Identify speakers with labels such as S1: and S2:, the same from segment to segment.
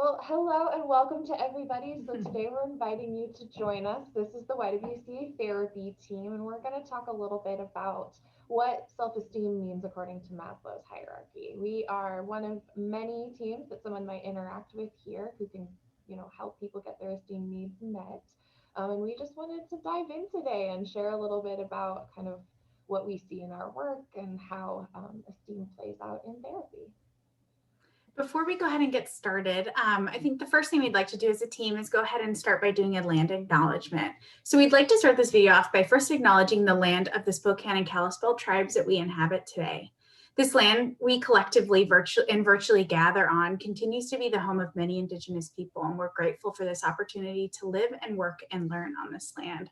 S1: Well, hello and welcome to everybody. So today we're inviting you to join us. This is the YWCA therapy team, and we're going to talk a little bit about what self-esteem means according to Maslow's hierarchy. We are one of many teams that someone might interact with here who can, help people get their esteem needs met. And we just wanted to dive in today and share a little bit about kind of what we see in our work and how esteem plays out in therapy.
S2: Before we go ahead and get started, I think the first thing we'd like to do as a team is go ahead and start by doing a land acknowledgement. So we'd like to start this video off by first acknowledging the land of the Spokane and Kalispell tribes that we inhabit today. This land we collectively virtually gather on continues to be the home of many Indigenous people, and we're grateful for this opportunity to live and work and learn on this land.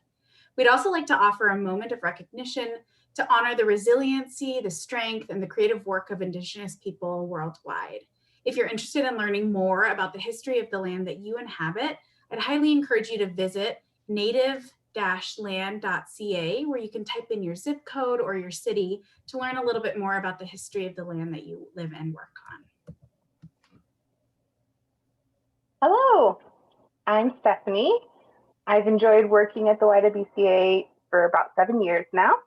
S2: We'd also like to offer a moment of recognition to honor the resiliency, the strength, and the creative work of Indigenous people worldwide. If you're interested in learning more about the history of the land that you inhabit, I'd highly encourage you to visit native-land.ca, where you can type in your zip code or your city to learn a little bit more about the history of the land that you live and work on.
S3: Hello, I'm Stephanie. I've enjoyed working at the YWCA for about 7 years now.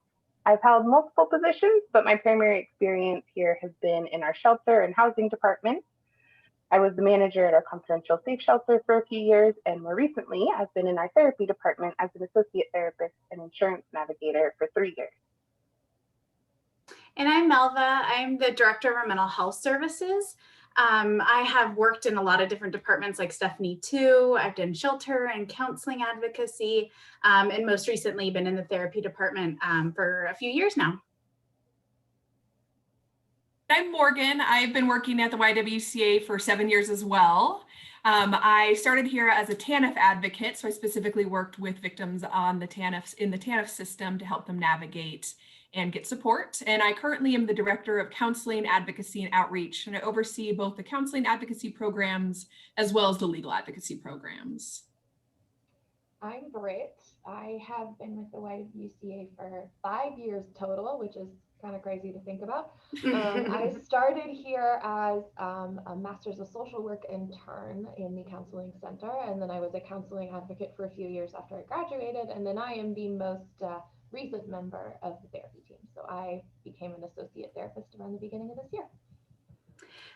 S3: I've held multiple positions, but my primary experience here has been in our shelter and housing department. I was the manager at our confidential safe shelter for a few years, and more recently, I've been in our therapy department as an associate therapist and insurance navigator for 3 years.
S2: And I'm Melva. I'm the director of our mental health services. I have worked in a lot of different departments like Stephanie too. I've done shelter and counseling advocacy, and most recently been in the therapy department for a few years now.
S4: I'm Morgan. I've been working at the YWCA for 7 years as well. I started here as a TANF advocate, so I specifically worked with victims on the TANF system to help them navigate and get support. And I currently am the director of counseling, advocacy, and outreach, and I oversee both the counseling advocacy programs as well as the legal advocacy programs.
S1: I'm Britt. I have been with the YWCA for 5 years total, which is kind of crazy to think about. I started here as a Master's of Social Work intern in the Counseling Center, and then I was a counseling advocate for a few years after I graduated, and then I am the most recent member of the therapy team. So I became an associate therapist around the beginning of this year.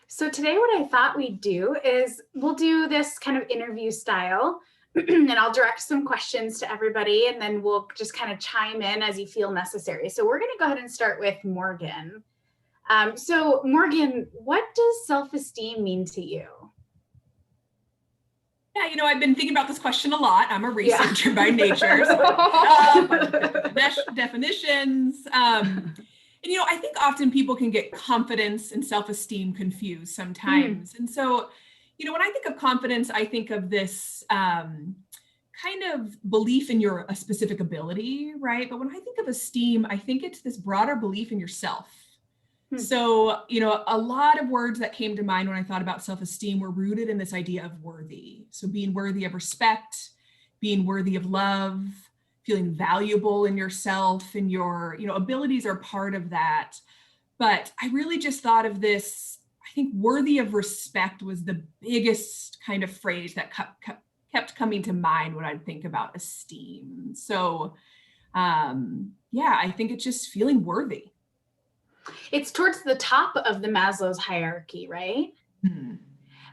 S2: So today what I thought we'd do is we'll do this kind of interview style, and I'll direct some questions to everybody, and then we'll just kind of chime in as you feel necessary. So we're going to go ahead and start with Morgan. So Morgan, what does self-esteem mean to you?
S4: Yeah, I've been thinking about this question a lot. I'm a researcher by nature. So, definitions. And, I think often people can get confidence and self-esteem confused sometimes. And so, when I think of confidence, I think of this kind of belief in a specific ability, right? But when I think of esteem, I think it's this broader belief in yourself. So, a lot of words that came to mind when I thought about self-esteem were rooted in this idea of worthy. So being worthy of respect, being worthy of love, feeling valuable in yourself, and your, abilities are part of that. But I really just thought of this, I think worthy of respect was the biggest kind of phrase that kept coming to mind when I think about esteem. So, I think it's just feeling worthy.
S2: It's towards the top of the Maslow's hierarchy, right?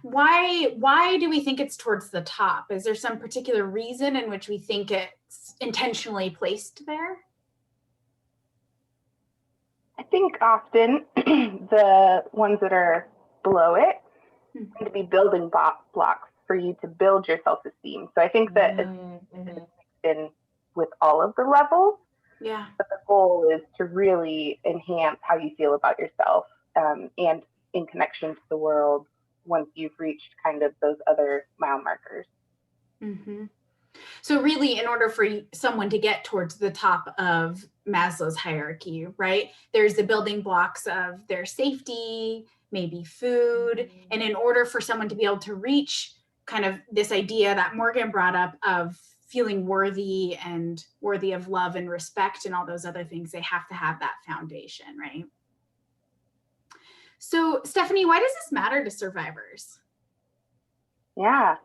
S2: Why do we think it's towards the top? Is there some particular reason in which we think it's intentionally placed there?
S3: I think often the ones that are below it tend to be building blocks for you to build your self-esteem. So I think that it's been with all of the levels.
S2: Yeah.
S3: But the goal is to really enhance how you feel about yourself and in connection to the world once you've reached kind of those other mile markers.
S2: So really, in order for someone to get towards the top of Maslow's hierarchy, right, there's the building blocks of their safety, maybe food. And in order for someone to be able to reach kind of this idea that Morgan brought up of feeling worthy and worthy of love and respect and all those other things, they have to have that foundation, right? So Stephanie, why does this matter to survivors?
S3: Yeah.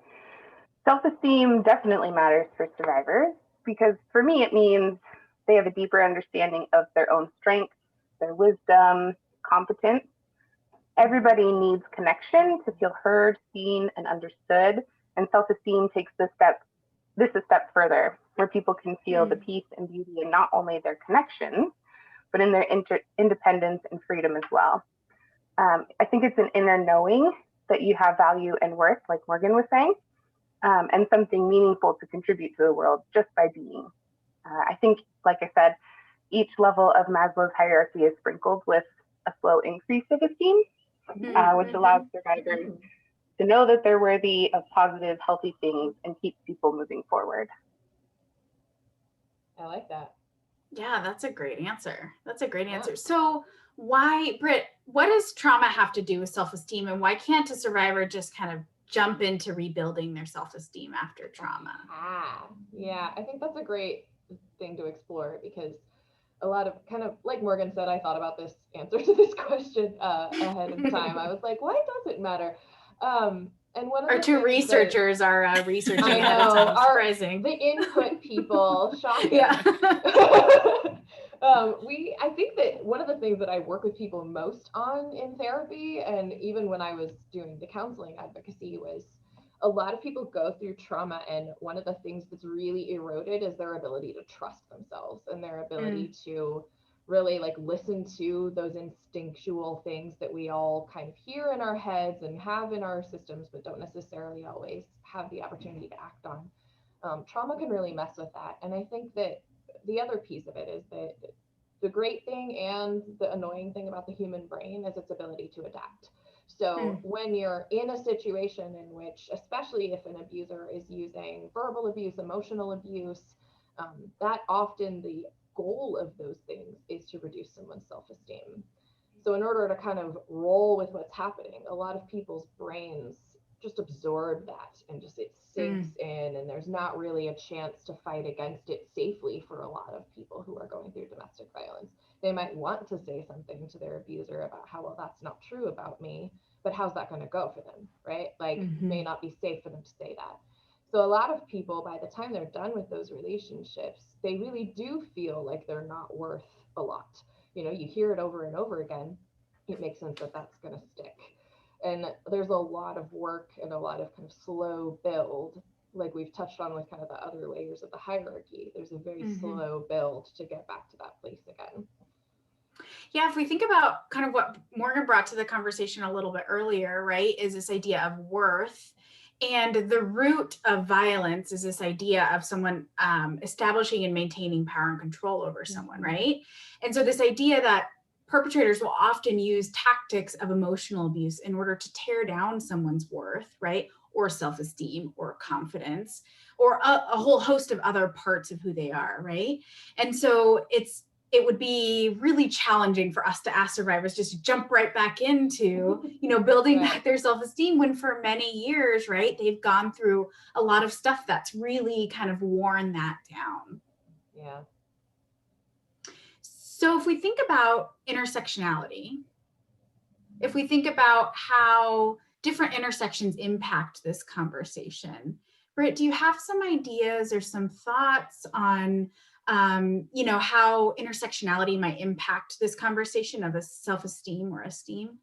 S3: Self-esteem definitely matters for survivors because for me, it means they have a deeper understanding of their own strengths, their wisdom, competence. Everybody needs connection to feel heard, seen, and understood. And self-esteem takes this a step further, where people can feel the peace and beauty in not only their connections, but in their independence and freedom as well. I think it's an inner knowing that you have value and worth, like Morgan was saying, and something meaningful to contribute to the world just by being. I think, like I said, each level of Maslow's hierarchy is sprinkled with a slow increase of esteem, which allows survivors to know that they're worthy of positive, healthy things and keeps people moving forward.
S1: I like that.
S2: Yeah, that's a great answer. So why, Britt, what does trauma have to do with self-esteem, and why can't a survivor just kind of jump into rebuilding their self-esteem after trauma?
S1: Yeah, I think that's a great thing to explore because a lot of, kind of like Morgan said, I thought about this answer to this question ahead of time. I was like, why does it matter? And one of
S2: Our
S1: the
S2: two
S1: things
S2: researchers are researching
S1: I
S2: ahead of
S1: know,
S2: time. Surprising.
S1: the input people, shocking.
S2: Yeah.
S1: I think that one of the things that I work with people most on in therapy, and even when I was doing the counseling advocacy, was a lot of people go through trauma, and one of the things that's really eroded is their ability to trust themselves and their ability to really like listen to those instinctual things that we all kind of hear in our heads and have in our systems, but don't necessarily always have the opportunity to act on. Trauma can really mess with that. And I think that the other piece of it is that the great thing and the annoying thing about the human brain is its ability to adapt. So when you're in a situation in which, especially if an abuser is using verbal abuse, emotional abuse, that often the goal of those things is to reduce someone's self-esteem. So in order to kind of roll with what's happening, a lot of people's brains just absorb that and just it sinks in, and there's not really a chance to fight against it safely for a lot of people who are going through domestic violence. They might want to say something to their abuser about how, well, that's not true about me, but how's that going to go for them, right? Like, may not be safe for them to say that. So a lot of people, by the time they're done with those relationships, they really do feel like they're not worth a lot. You know, you hear it over and over again. It makes sense that that's going to stick. And there's a lot of work and a lot of kind of slow build, like we've touched on with kind of the other layers of the hierarchy. There's a very slow build to get back to that place again.
S2: Yeah, if we think about kind of what Morgan brought to the conversation a little bit earlier, right, is this idea of worth. And the root of violence is this idea of someone establishing and maintaining power and control over someone, right? And so this idea that perpetrators will often use tactics of emotional abuse in order to tear down someone's worth, right? Or self-esteem or confidence or a whole host of other parts of who they are, right? And so it would be really challenging for us to ask survivors just to jump right back into, you know, building back their self-esteem when for many years, right, they've gone through a lot of stuff that's really kind of worn that down.
S1: Yeah.
S2: So if we think about intersectionality, if we think about how different intersections impact this conversation, Britt, do you have some ideas or some thoughts on you know, how intersectionality might impact this conversation of a self-esteem or esteem?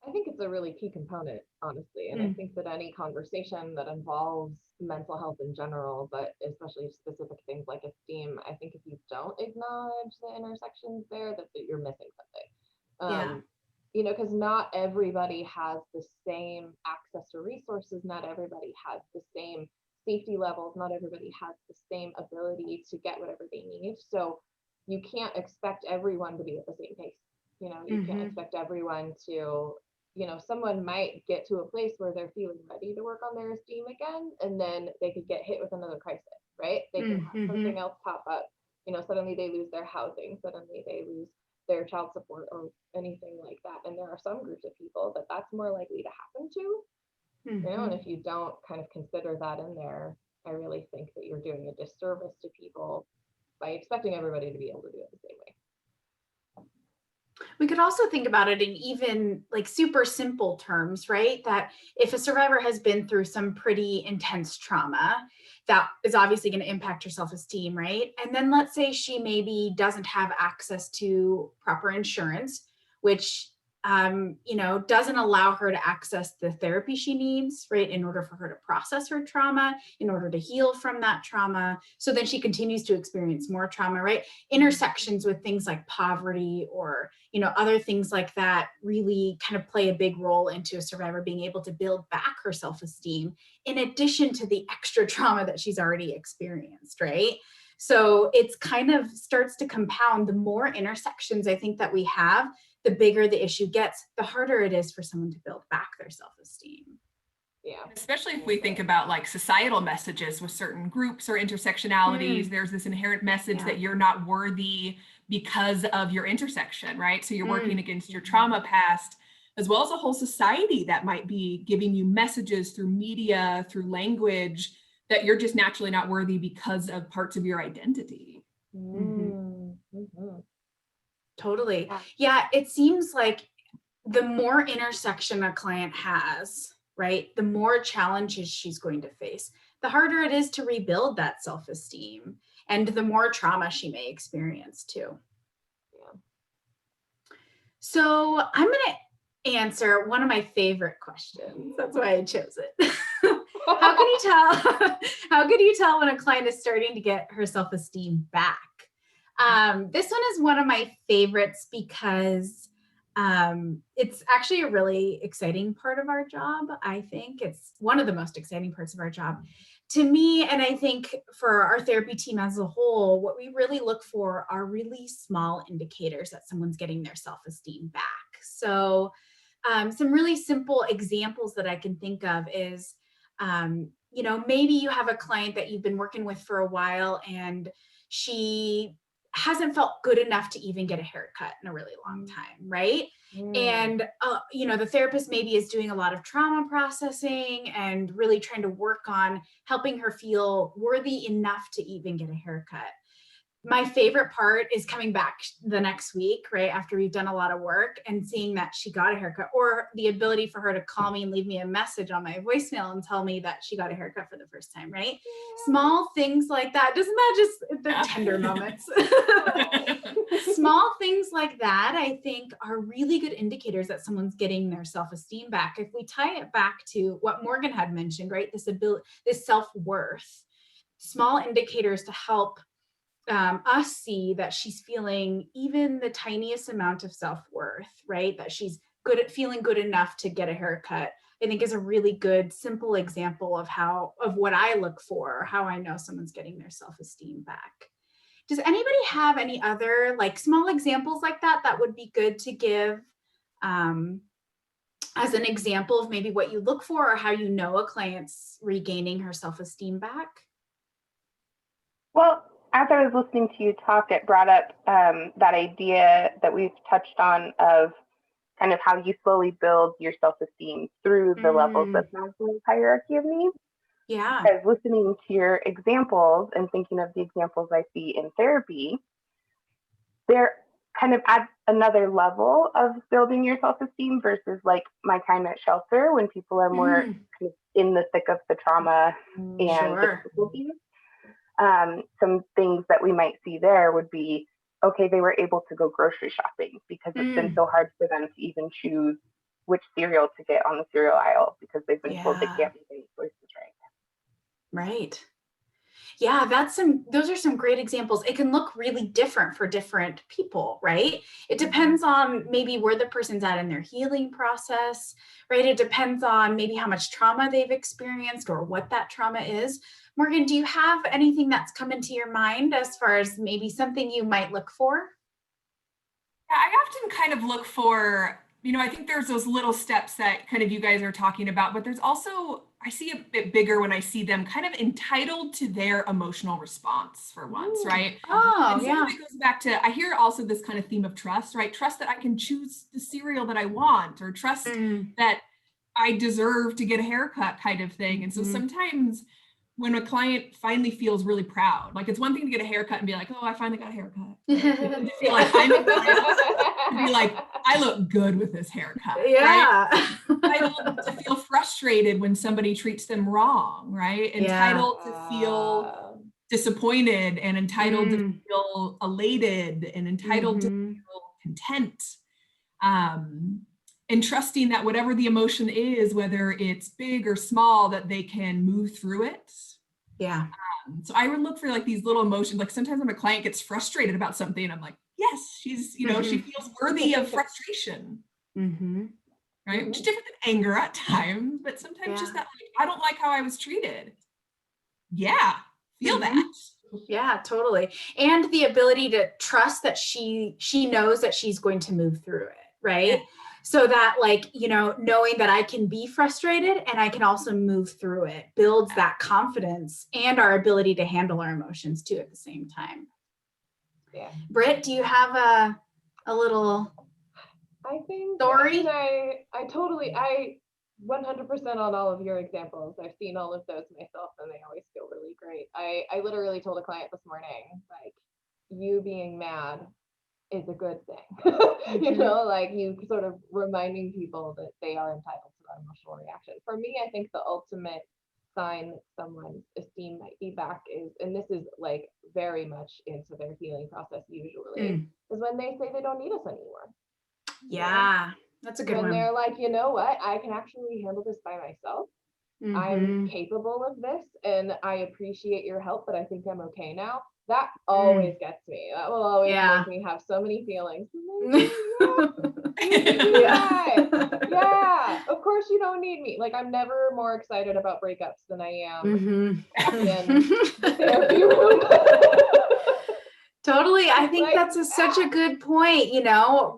S1: I think it's a really key component, honestly. And I think that any conversation that involves mental health in general, but especially specific things like esteem, I think if you don't acknowledge the intersections there, that you're missing something. You know, because not everybody has the same access to resources, not everybody has the same safety levels, not everybody has the same ability to get whatever they need. So you can't expect everyone to be at the same pace. You know, you can't expect everyone to, you know, someone might get to a place where they're feeling ready to work on their esteem again, and then they could get hit with another crisis, right? They could have something else pop up. You know, suddenly they lose their housing, suddenly they lose their child support or anything like that. And there are some groups of people that that's more likely to happen to, you know, and if you don't kind of consider that in there, I really think that you're doing a disservice to people by expecting everybody to be able to do it the same way.
S2: We could also think about it in even like super simple terms, right? That if a survivor has been through some pretty intense trauma, that is obviously going to impact her self-esteem, right? And then let's say she maybe doesn't have access to proper insurance, which doesn't allow her to access the therapy she needs, right, in order for her to process her trauma, in order to heal from that trauma. So then she continues to experience more trauma, right? Intersections with things like poverty or, other things like that really kind of play a big role into a survivor being able to build back her self-esteem in addition to the extra trauma that she's already experienced, right? So it's kind of starts to compound. The more intersections I think that we have, the bigger the issue gets, the harder it is for someone to build back their self-esteem.
S1: Yeah.
S4: Especially if we think about like societal messages with certain groups or intersectionalities, there's this inherent message that you're not worthy because of your intersection, right? So you're working against your trauma past, as well as a whole society that might be giving you messages through media, through language, that you're just naturally not worthy because of parts of your identity.
S2: Totally. Yeah, it seems like the more intersection a client has, right, the more challenges she's going to face, the harder it is to rebuild that self-esteem, and the more trauma she may experience too.
S1: Yeah.
S2: So I'm going to answer one of my favorite questions. That's why I chose it. How can you tell when a client is starting to get her self-esteem back? This one is one of my favorites because it's actually a really exciting part of our job. I think it's one of the most exciting parts of our job to me. And I think for our therapy team as a whole, what we really look for are really small indicators that someone's getting their self-esteem back. So some really simple examples that I can think of is, maybe you have a client that you've been working with for a while and she hasn't felt good enough to even get a haircut in a really long time, right? And, the therapist maybe is doing a lot of trauma processing and really trying to work on helping her feel worthy enough to even get a haircut. My favorite part is coming back the next week, right, after we've done a lot of work and seeing that she got a haircut, or the ability for her to call me and leave me a message on my voicemail and tell me that she got a haircut for the first time, right? Yeah. Small things like that. Doesn't that just, the tender moments? Small things like that, I think, are really good indicators that someone's getting their self-esteem back. If we tie it back to what Morgan had mentioned, right, this self-worth, small indicators to help us see that she's feeling even the tiniest amount of self-worth, right? That she's feeling good enough to get a haircut, I think is a really good, simple example of what I look for, how I know someone's getting their self-esteem back. Does anybody have any other like small examples like that would be good to give as an example of maybe what you look for or how you know a client's regaining her self-esteem back?
S3: Well, as I was listening to you talk, it brought up that idea that we've touched on of kind of how you slowly build your self-esteem through the levels of Maslow's hierarchy of needs.
S2: Yeah.
S3: Because listening to your examples and thinking of the examples I see in therapy, they're kind of at another level of building your self-esteem versus like my time at shelter when people are more kind of in the thick of the trauma and the difficulties. Some things that we might see there would be, okay, they were able to go grocery shopping because it's been so hard for them to even choose which cereal to get on the cereal aisle because they've been told they can't make any choices right.
S2: Right. Yeah, those are some great examples. It can look really different for different people, right? It depends on maybe where the person's at in their healing process, right? It depends on maybe how much trauma they've experienced or what that trauma is. Morgan, do you have anything that's come into your mind as far as maybe something you might look for?
S4: Yeah, I often kind of look for, I think there's those little steps that kind of you guys are talking about, but there's also, I see a bit bigger when I see them kind of entitled to their emotional response for once, right?
S2: Oh,
S4: and so it goes back to, I hear also this kind of theme of trust, right? Trust that I can choose the cereal that I want, or trust that I deserve to get a haircut kind of thing. And so sometimes when a client finally feels really proud, like it's one thing to get a haircut and be like, oh, I finally got a haircut. Right? Feel like I'm excited. to be like, I look good with this haircut.
S2: Yeah.
S4: Right? Entitled to feel frustrated when somebody treats them wrong, right? Entitled to feel disappointed, and entitled to feel elated, and entitled to feel content. And trusting that whatever the emotion is, whether it's big or small, that they can move through it.
S2: Yeah.
S4: So I would look for like these little emotions. Like sometimes when a client gets frustrated about something, I'm like, yes, she's, she feels worthy of frustration. Right? Which is different than anger at times, but sometimes just that, like, I don't like how I was treated. Yeah, feel that.
S2: Yeah, totally. And the ability to trust that she knows that she's going to move through it, right? Yeah. So that, like, knowing that I can be frustrated and I can also move through it builds that confidence and our ability to handle our emotions too at the same time. Yeah. Britt, do you have a little story?
S1: I 100% on all of your examples. I've seen all of those myself, and they always feel really great. I literally told a client this morning, like, you being mad is a good thing. Like, you sort of reminding people that they are entitled to that emotional reaction. For me, I think the ultimate sign that someone's esteem might be back is, and this is like very much into their healing process usually, is when they say they don't need us anymore.
S2: Yeah, that's a good one.
S1: When they're like, you know what, I can actually handle this by myself. I'm capable of this, and I appreciate your help, but I think I'm okay now. That always gets me. That will always make me have so many feelings. Yeah, of course you don't need me. Like, I'm never more excited about breakups than I am in the therapy room.
S2: Totally. I think that's such a good point.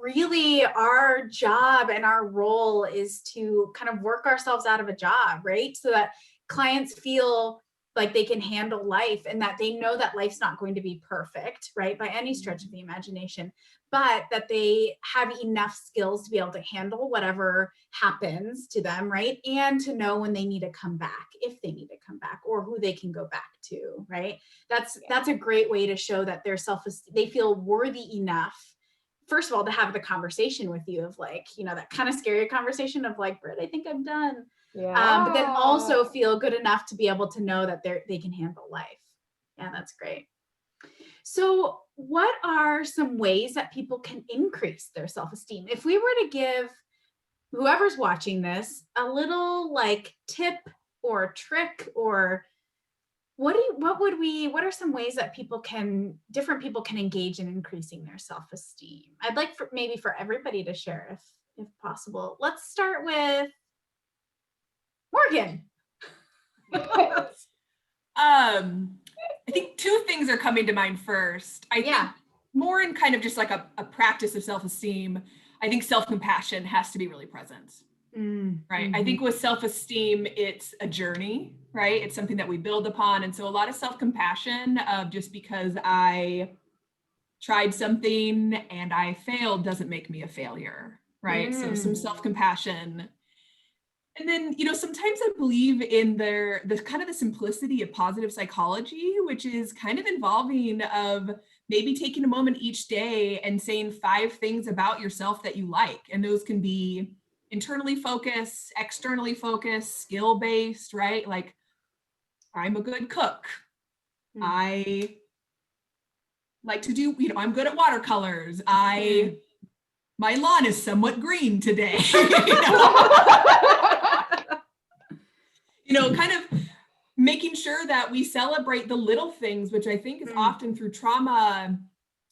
S2: Really our job and our role is to kind of work ourselves out of a job, right? So that clients feel like they can handle life, and that they know that life's not going to be perfect, right, by any stretch of the imagination, but that they have enough skills to be able to handle whatever happens to them, right? And to know when they need to come back, if they need to come back, or who they can go back to, right? That's a great way to show that their self-esteem, they feel worthy enough, first of all, to have the conversation with you of, like, that kind of scary conversation of, like, Britt, I think I'm done. But then also feel good enough to be able to know that they can handle life. Yeah, that's great. So what are some ways that people can increase their self-esteem? If we were to give whoever's watching this a little, like, tip or trick, or what are some ways that different people can engage in increasing their self-esteem? I'd like for everybody to share if possible. Let's start with Morgan.
S4: I think two things are coming to mind first. I think more in kind of just like a practice of self-esteem. I think self-compassion has to be really present, right? I think with self-esteem, it's a journey, right? It's something that we build upon. And so a lot of self-compassion of just because I tried something and I failed doesn't make me a failure, right? So some self-compassion. And then, sometimes I believe in the kind of the simplicity of positive psychology, which is kind of involving of maybe taking a moment each day and saying 5 things about yourself that you like. And those can be internally focused, externally focused, skill-based, right? Like, I'm a good cook. I like to do, I'm good at watercolors. My lawn is somewhat green today. Kind of making sure that we celebrate the little things, which I think is often through trauma.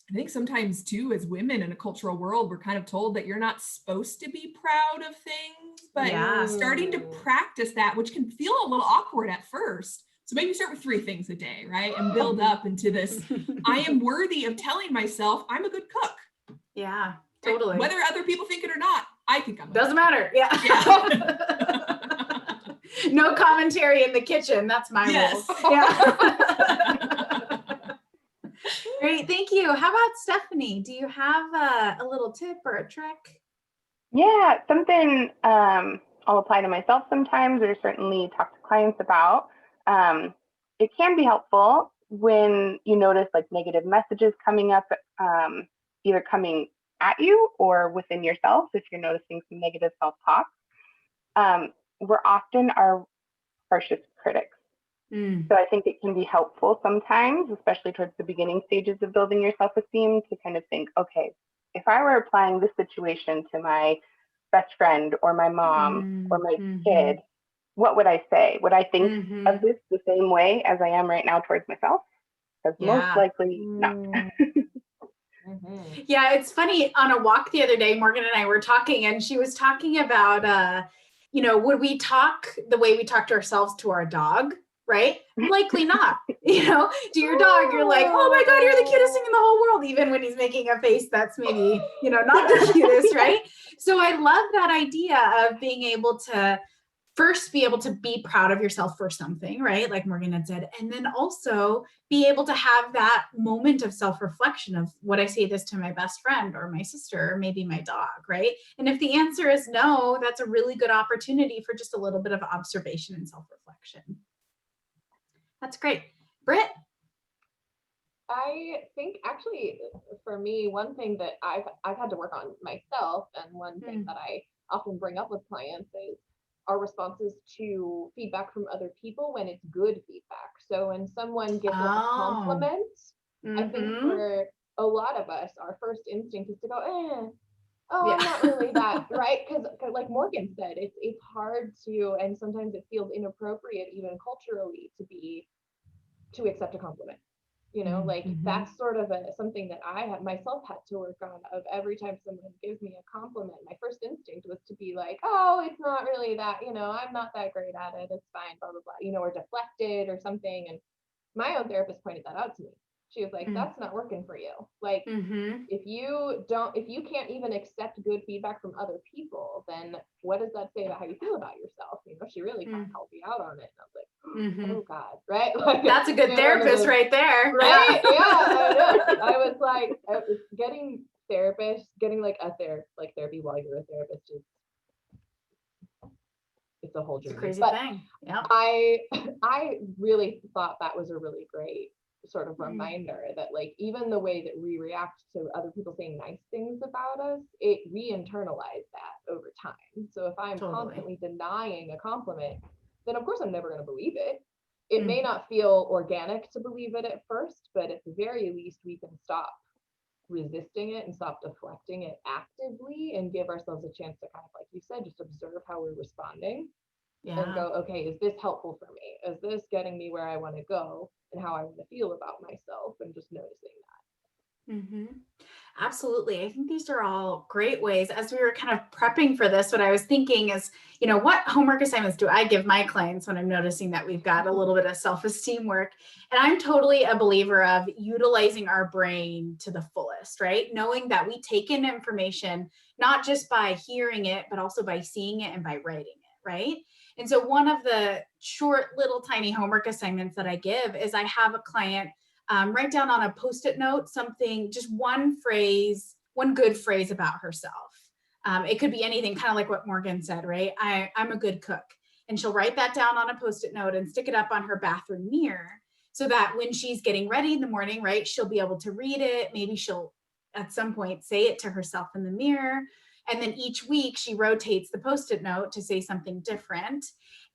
S4: I think sometimes too, as women in a cultural world, we're kind of told that you're not supposed to be proud of things, but starting to practice that, which can feel a little awkward at first. So maybe start with 3 things a day, right? And build up into this, I am worthy of telling myself I'm a good cook.
S2: Yeah, totally.
S4: Whether other people think it or not, I think I'm
S2: doesn't matter. Yeah. No commentary in the kitchen. That's my rule. Yeah. Great. Thank you. How about Stephanie? Do you have a little tip or a trick?
S3: Yeah, something I'll apply to myself sometimes, or certainly talk to clients about. It can be helpful when you notice, like, negative messages coming up, either coming at you or within yourself, if you're noticing some negative self-talk, we're often our harshest critics. So I think it can be helpful sometimes, especially towards the beginning stages of building your self-esteem, to kind of think, okay, if I were applying this situation to my best friend or my mom or my kid, what would I say? Would I think of this the same way as I am right now towards myself? Because most likely not.
S2: Yeah, it's funny. On a walk the other day, Morgan and I were talking, and she was talking about, would we talk the way we talk to ourselves to our dog? Right? Likely not. To your dog, you're like, oh my God, you're the cutest thing in the whole world, even when he's making a face that's maybe, not the cutest, right? So I love that idea of being able to first be able to be proud of yourself for something, right? Like Morgan had said, and then also be able to have that moment of self-reflection of, would I say this to my best friend or my sister or maybe my dog, right? And if the answer is no, that's a really good opportunity for just a little bit of observation and self-reflection. That's great. Britt?
S1: I think actually for me, one thing that I've had to work on myself, and one thing that I often bring up with clients is our responses to feedback from other people when it's good feedback. So when someone gives us a compliment, I think for a lot of us, our first instinct is to go, I'm not really that, right? Because like Morgan said, it's hard to, and sometimes it feels inappropriate even culturally to accept a compliment. That's sort of something that I have myself had to work on, of every time someone gives me a compliment, my first instinct was to be like, oh, it's not really that, I'm not that great at it, it's fine, blah, blah, blah, or deflected or something. And my own therapist pointed that out to me. She was like, that's not working for you. Like, if you can't even accept good feedback from other people, then what does that say about how you feel about yourself? She really kind of called me out on it. And I was like, oh God, right? Like,
S2: that's a good therapist right there.
S1: Right? Yeah, I know. I was like, getting like therapy while you're a therapist it's a whole journey.
S2: It's a crazy thing. Yeah.
S1: I really thought that was a really great sort of reminder that, like, even the way that we react to other people saying nice things about us, we internalize that over time. So if I'm constantly denying a compliment, then of course I'm never going to believe it. It may not feel organic to believe it at first, but at the very least we can stop resisting it and stop deflecting it actively and give ourselves a chance to kind of, like you said, just observe how we're responding and go, okay, is this helpful for me? Is this getting me where I want to go and how I want to feel about myself? And just noticing that.
S2: Absolutely. I think these are all great ways. As we were kind of prepping for this, what I was thinking is, what homework assignments do I give my clients when I'm noticing that we've got a little bit of self-esteem work? And I'm totally a believer of utilizing our brain to the fullest, right? Knowing that we take in information, not just by hearing it, but also by seeing it and by writing it, right? And so one of the short little tiny homework assignments that I give is I have a client write down on a Post-it note something, just one good phrase about herself. It could be anything, kind of like what Morgan said, right? I'm a good cook. And she'll write that down on a Post-it note and stick it up on her bathroom mirror so that when she's getting ready in the morning, right, she'll be able to read it. Maybe she'll at some point say it to herself in the mirror. And then each week she rotates the Post-it note to say something different.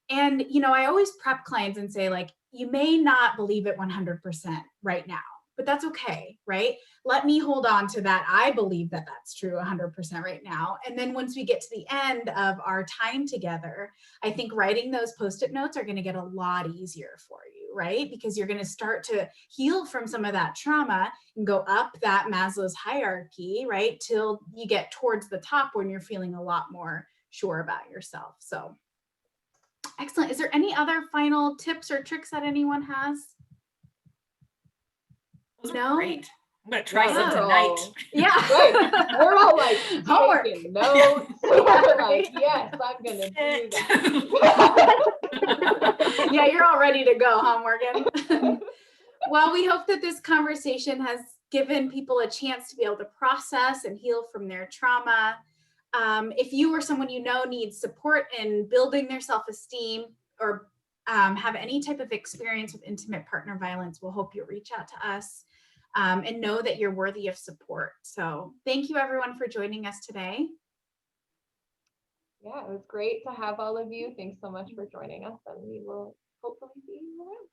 S2: And, I always prep clients and say, like, you may not believe it 100% right now, but that's okay, right? Let me hold on to that. I believe that that's true 100% right now. And then once we get to the end of our time together, I think writing those Post-it notes are going to get a lot easier for you, right? Because you're going to start to heal from some of that trauma and go up that Maslow's hierarchy, right? Till you get towards the top when you're feeling a lot more sure about yourself. So excellent. Is there any other final tips or tricks that anyone has?
S4: Those are great. I'm going to try some
S1: We're
S4: tonight.
S1: Right. We're all like
S2: Homework.
S1: taking notes. We're like, yes, I'm going to do that.
S2: Yeah, you're all ready to go, huh, Morgan? Well, we hope that this conversation has given people a chance to be able to process and heal from their trauma. If you or someone you know needs support in building their self-esteem or have any type of experience with intimate partner violence, we'll hope you'll reach out to us. and know that you're worthy of support. So thank you everyone for joining us today.
S1: Yeah, it was great to have all of you. Thanks so much for joining us, and we will hopefully see you around.